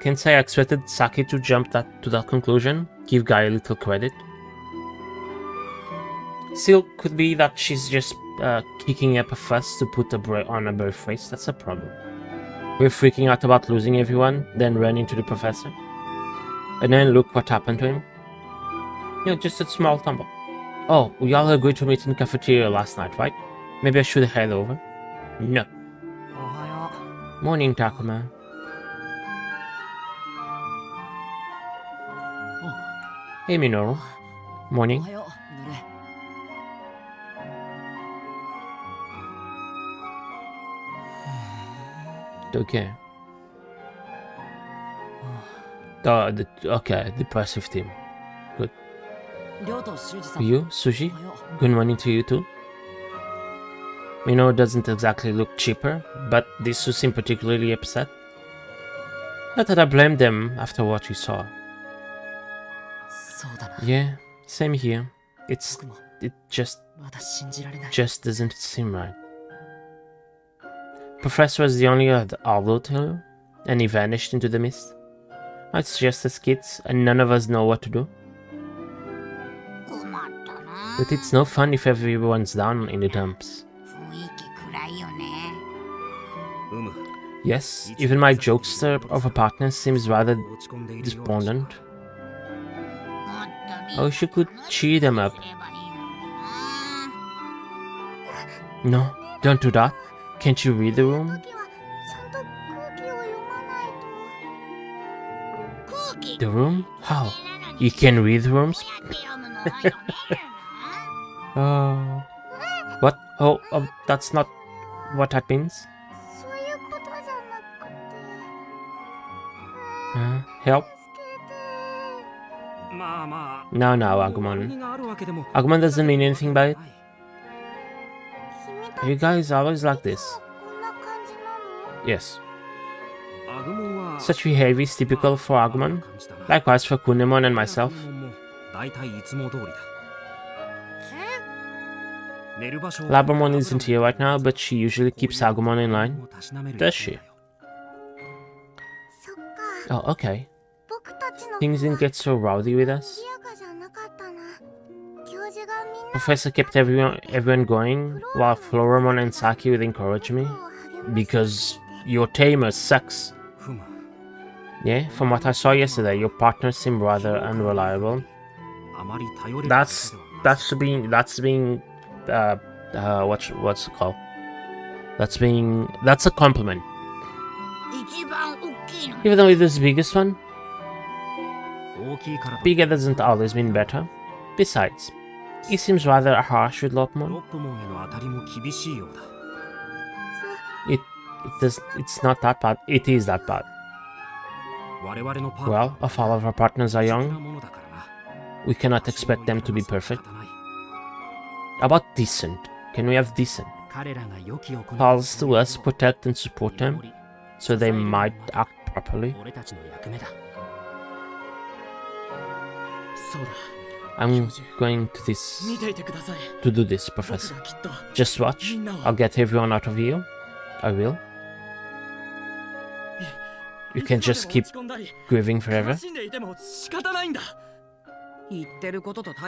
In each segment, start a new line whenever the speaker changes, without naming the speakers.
Can't say I expected Saki to jump to that conclusion. Give Guy a little credit. Still, could be that she's just kicking up a fuss to put on a brave face. That's a problem. We're freaking out about losing everyone, then run into the professor. And then look what happened to him. You know, just a small tumble. Oh, we all agreed to meet in the cafeteria last night, right? Maybe I should head over. No. Morning, Takuma. Hey, Minoru. Morning. Okay. Okay, depressive theme. Good. You, Sushi? Good morning to you too. Minoru doesn't exactly look cheaper, but this two seem particularly upset. Not that I blame them after what we saw. Yeah, same here. It just doesn't seem right. Professor was the only adult here, and he vanished into the mist. It's just as kids, and none of us know what to do. But it's no fun if everyone's down in the dumps. Yes, even my jokester of a partner seems rather despondent. I wish you could cheer them up. No, don't do that. Can't you read the room? The room? How? You can read rooms? What? Oh, that's not what that means. Help? No, Agumon. Agumon doesn't mean anything by it. Are you guys always like this? Yes. Such behavior is typical for Agumon. Likewise for Kunemon and myself. Labramon isn't here right now, but she usually keeps Agumon in line. Does she? Oh, okay. Things didn't get so rowdy with us. Professor kept everyone going, while Floramon and Saki would encourage me. Because your tamer sucks. Yeah, from what I saw yesterday, your partner seemed rather unreliable. That's being what's it called? That's a compliment. Even though it is the biggest one, bigger doesn't always mean better. Besides, he seems rather harsh with Lopmon. It's not that bad. It is that bad. Well, if all of our partners are young, we cannot expect them to be perfect. How about decent? Can we have decent? Calls to us, protect and support them, so they might act properly. I'm going to do this, Professor. Just watch. I'll get everyone out of here. I will. You can just keep grieving forever.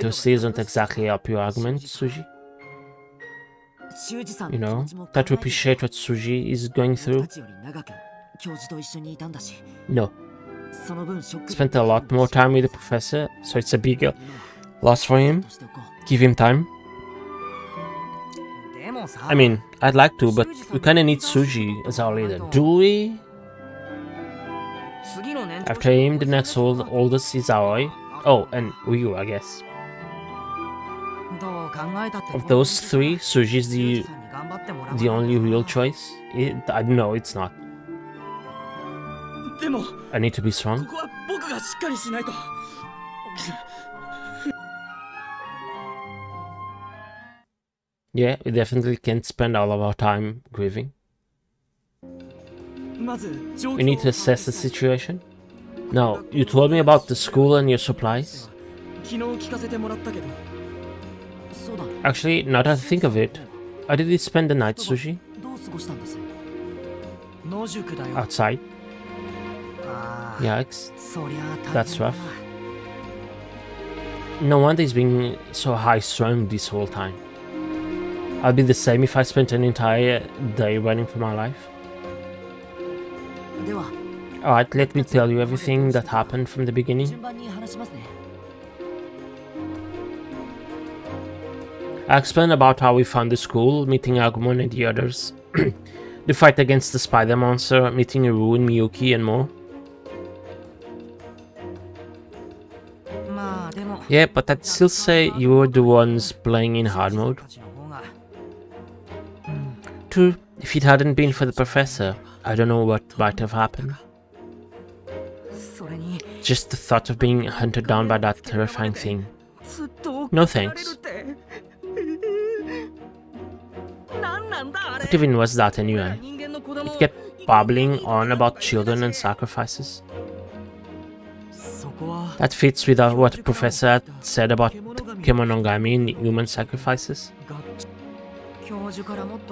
Those tears don't exactly help your argument, Suji. You know, try to appreciate what Suji is going through. No. Spent a lot more time with the professor, so it's a bigger loss for him. Give him time. I mean, I'd like to, but we kinda need Suji as our leader, do we? After him, the next oldest is Aoi. Oh, and Ryu, I guess. Of those three, Suji is the only real choice. I know it's not. I need to be strong. Yeah, we definitely can't spend all of our time grieving. We need to assess the situation. Now, you told me about the school and your supplies. Actually, now that I think of it, how did you spend the night, Sushi? Outside? Yikes. That's rough. No wonder he's been so high-strung this whole time. I'd be the same if I spent an entire day running for my life. Alright, let me tell you everything that happened from the beginning. I explained about how we found the school, meeting Agumon and the others, the fight against the spider monster, meeting Iru and Miyuki, and more. Yeah, but I'd still say you were the ones playing in hard mode. True, if it hadn't been for the professor, I don't know what might have happened. Just the thought of being hunted down by that terrifying thing. No thanks. What even was that anyway? It kept babbling on about children and sacrifices. That fits with what the professor had said about kemonogami and human sacrifices.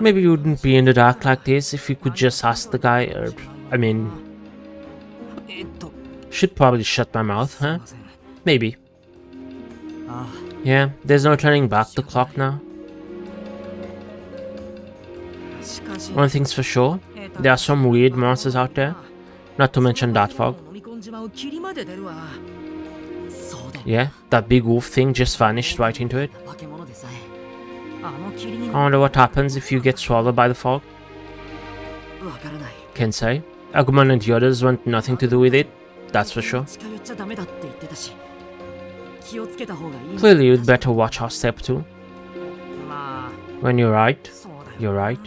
Maybe you wouldn't be in the dark like this if you could just ask the guy, or... I mean... Should probably shut my mouth, huh? Maybe. Yeah, there's no turning back the clock now. One thing's for sure, there are some weird monsters out there, not to mention that fog. Yeah, that big wolf thing just vanished right into it. I wonder what happens if you get swallowed by the fog. Can't say. Agumon and the others want nothing to do with it, that's for sure. Clearly you'd better watch our step too. When you're right, you're right.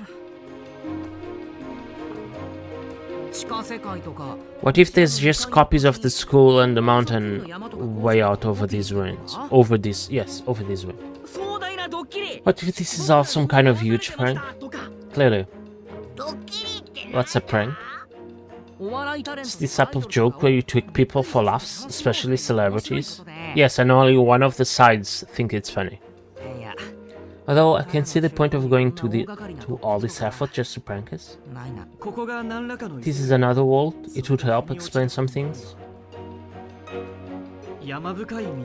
What if there's just copies of the school and the mountain way out over these ruins? Over these ruins. What if this is all some kind of huge prank? Clearly. What's a prank? It's this type of joke where you trick people for laughs, especially celebrities. Yes, and only one of the sides think it's funny. Although I can see the point of going to all this effort just to prank us. This is another world, it would help explain some things.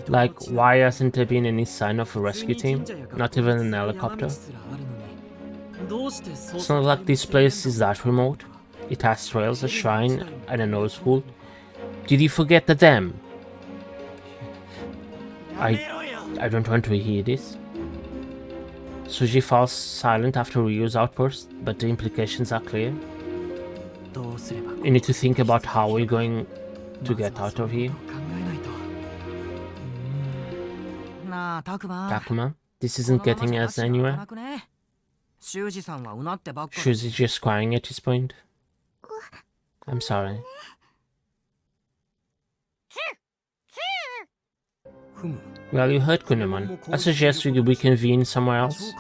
Like, why hasn't there been any sign of a rescue team? Not even an helicopter? It's not like this place is that remote. It has trails, a shrine, and a nose pool. Did you forget the dam? I don't want to hear this. Suji falls silent after Ryu's outburst, but the implications are clear. You need to think about how we're going to get out of here. Takuma, this isn't getting us anywhere. Shuji's just crying at this point. I'm sorry. Well, you heard Kunemon. I suggest we reconvene somewhere else.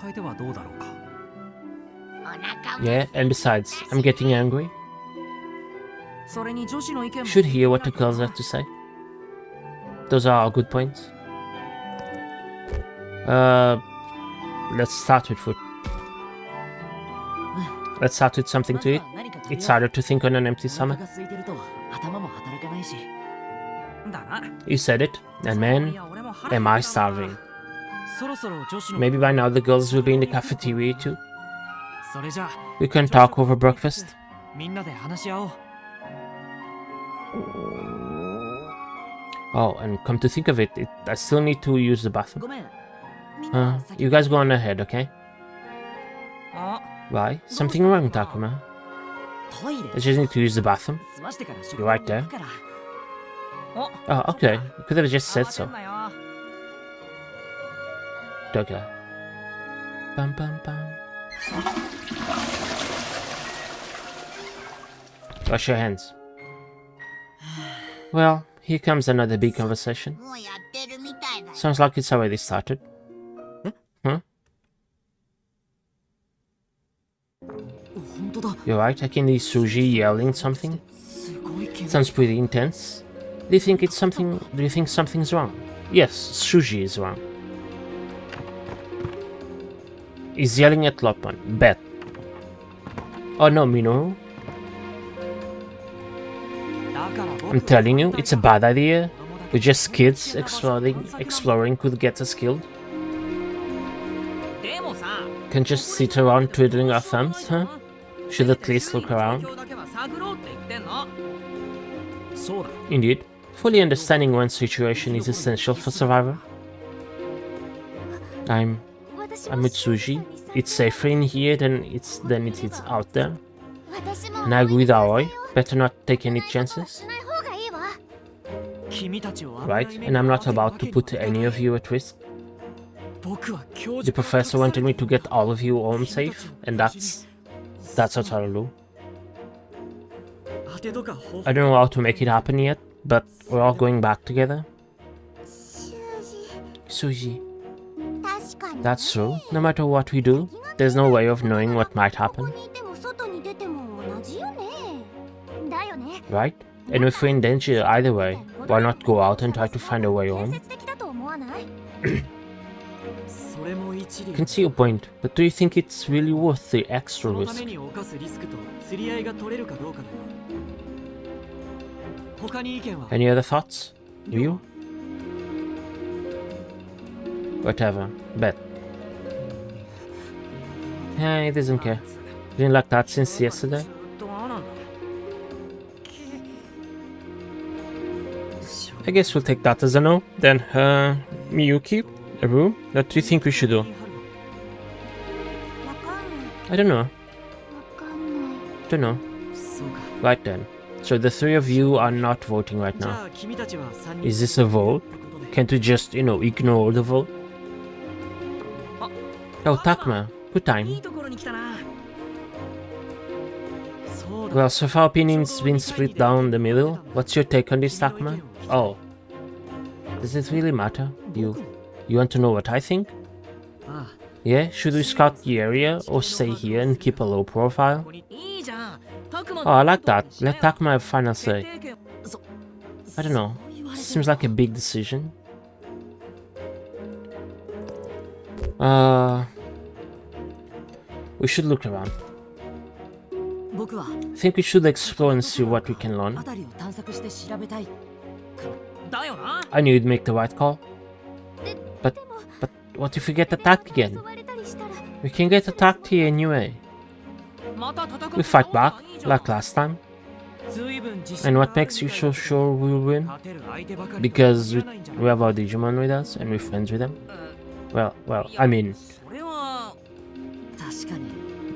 Yeah, and besides, I'm getting angry. Should hear what the girls have to say. Those are all good points. Let's start with food. Let's start with something to eat. It's harder to think on an empty stomach. You said it, and man, am I starving. Maybe by now the girls will be in the cafeteria too. We can talk over breakfast. Oh, and come to think of it, I still need to use the bathroom. You guys go on ahead, okay? Why? Something wrong, Takuma? I just need to use the bathroom. You're right there. Oh, okay. You could have just said so. Okay. Bum bum bum. Wash your hands. Well, here comes another big conversation. Sounds like it's already started. Huh? You're right, I can hear Suji yelling something. Sounds pretty intense. Do you think something's wrong? Yes, Suji is wrong. He's yelling at Lopon. Bet. Oh no, Minoru. I'm telling you, it's a bad idea. We're just kids exploring could get us killed. Can just sit around twiddling our thumbs, huh? Should at least look around. Indeed, fully understanding one's situation is essential for survival. I'm with Suji. It's safer in here than it is out there. And I agree with Aoi. Better not take any chances. Right? And I'm not about to put any of you at risk. The professor wanted me to get all of you home safe, and that's what I'll do. I don't know how to make it happen yet, but we're all going back together. Suji. That's true. No matter what we do, there's no way of knowing what might happen. Right? And if we're in danger either way, why not go out and try to find a way home? Can see your point, but do you think it's really worth the extra risk? Any other thoughts? You? Whatever. Bet. He doesn't care. Been like that since yesterday. I guess we'll take that as a no. Then, Miyuki, Aru, what do you think we should do? I don't know. Right then. So the three of you are not voting right now. Is this a vote? Can't we just, ignore the vote? Oh, Takuma. Good time. Well, so far opinions been split down the middle. What's your take on this, Takuma? Oh. Does it really matter? You want to know what I think? Yeah? Should we scout the area or stay here and keep a low profile? Oh, I like that. Let Takuma have final say. I don't know. Seems like a big decision. We should look around. I think we should explore and see what we can learn. I knew you'd make the right call. But what if we get attacked again? We can get attacked here anyway. We fight back, like last time. And what makes you so sure we'll win? Because we have our Digimon with us and we're friends with them? Well, I mean...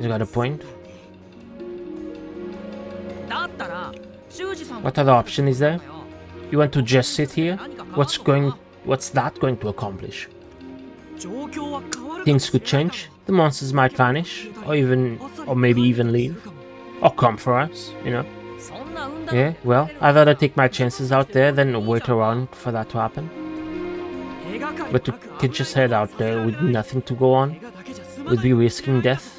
You got a point? What other option is there? You want to just sit here? What's that going to accomplish? Things could change. The monsters might vanish, or maybe even leave, or come for us, Yeah, well, I'd rather take my chances out there than wait around for that to happen. But to just head out there with nothing to go on would be risking death.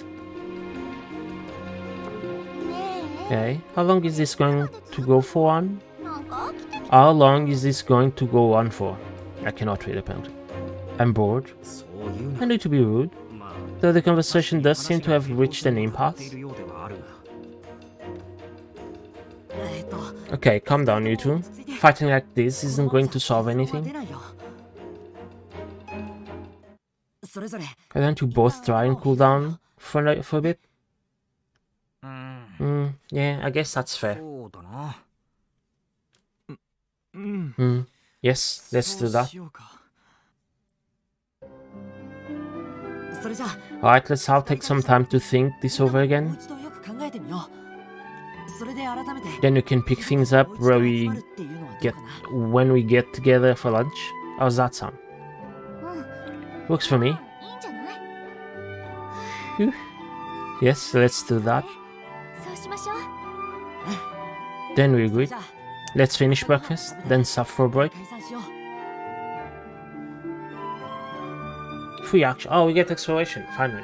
Okay, how long is this going to go on? How long is this going to go on for? I cannot read apparently. I'm bored. I need to be rude, though the conversation does seem to have reached an impasse. Okay, calm down, you two. Fighting like this isn't going to solve anything. Why don't you both try and cool down for a bit? Yeah, I guess that's fair. Yes, let's do that. Alright, let's all take some time to think this over again. Then you can pick things up when we get together for lunch. How's that sound? Works for me. Yes, let's do that. Then we agreed. Let's finish breakfast, then stop for a break. Free action. Oh, we get exploration, finally.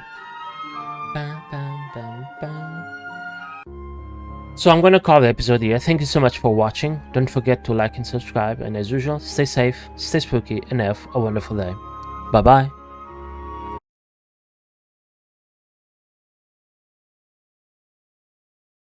So I'm gonna call the episode here. Thank you so much for watching. Don't forget to like and subscribe, and as usual, stay safe, stay spooky, and have a wonderful day. Bye bye.